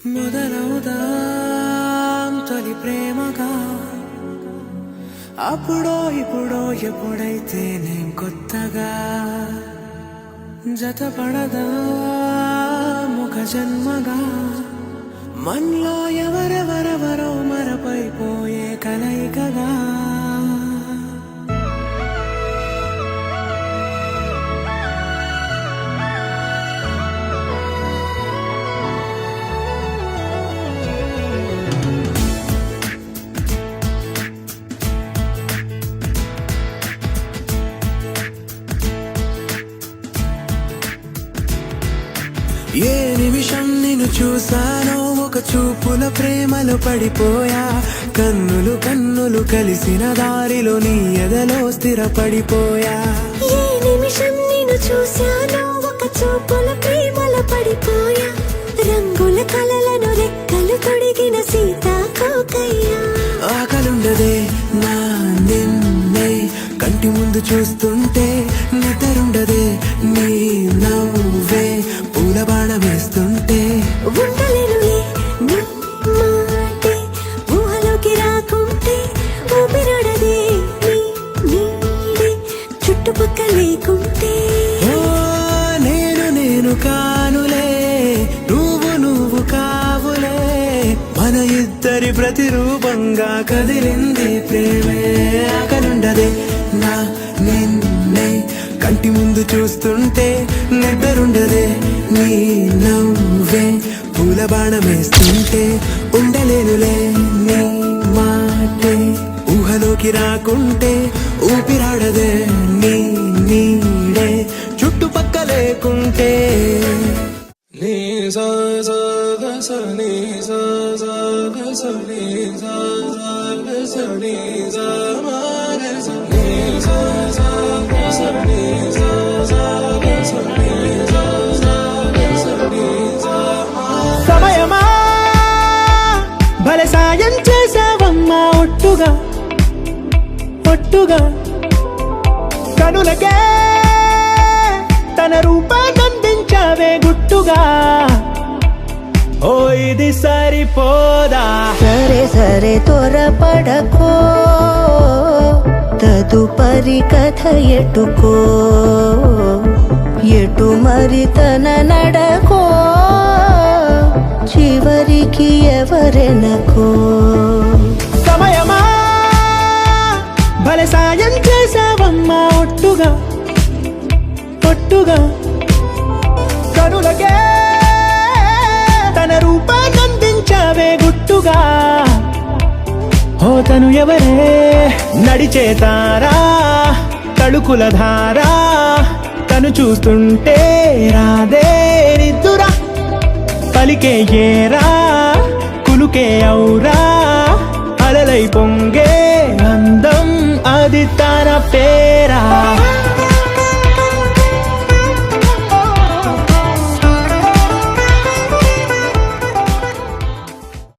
మొదలవుదాం తొలి ప్రేమగా అప్పుడో ఇప్పుడో ఎప్పుడైతే నేను కొత్తగా జతపడదా ముఖ జన్మగా మనలో ఎవరెవరెవరో మరపైపోయే కలయికగా ఏ నిమిషం నిన్ను చూసానో ఒక చూపుల ప్రేమలో పడిపోయా కన్నులు కన్నులు కలిసిన దారిలో నీ ఎదలో స్థిరపడిపోయా ఏ నిమిషం నిన్ను చూసానో ఒక చూపుల ప్రేమలో పడిపోయా రంగుల కలలను రెక్కలు తొడిగిన సీతాకోకయ్యా ఆకలుండదే నా నిన్నే కంటి ముందు చూస్తుంటే నిద్రుండదే నీ నవ్వే పూల బాణం వేస్తుంటే ఉండలేనులే నీ మాటే ఊహలోకి రాకుంటే ఊపిరాడదే నీ నీడే చుట్టుపక్కల లేకుంటే ఓ నేను కానులే నువ్వు కావులే మన ఇద్దరి ప్రతిరూపంగా కదిలింది ప్రేమే ఆకలుండదే నా నిన్నే కంటి ముందు చూస్తుంటే నిద్రుండదే నీ నవ్వే పూల బాణం వేస్తుంటే ఉండలేనులే నీ మాటే ఊహలోకి రాకుంటే ఊపిరాడదే నీ నీడే చుట్టుపక్క లేకుంటే నీ సా సా గ స నీ సా సా గ స నీ సా సా గ స నీ సా మా గ స నీ సా సా గ స నీ సా సా గ స నీ సా సా గ స నీ సా మా సమయమా భలే సాయం చేసావమ్మా ఒట్టుగా ఒట్టుగా కనులకే తన రూపాన్నందించావే గుట్టుగా ఓ ఇది సరిపోదా సరే సరే త్వరపడకో తదుపరి కథ ఎటుకో ఎటు మరి తన నడకో చివరికి ఎవరెనకో సమయమా భలే సాయం చేసావమ్మా ఒట్టుగా ఒట్టుగా కనులకే తన రూపాన్నందించావే గుట్టుగా ఓ తను ఎవరే నడిచే తారా తళుకుల ధారా తను చూస్తుంటే రాదే నిద్దురా పలికే ఏరా కులుకే ఔరా అలలై పొంగే అందం అది తన పేరా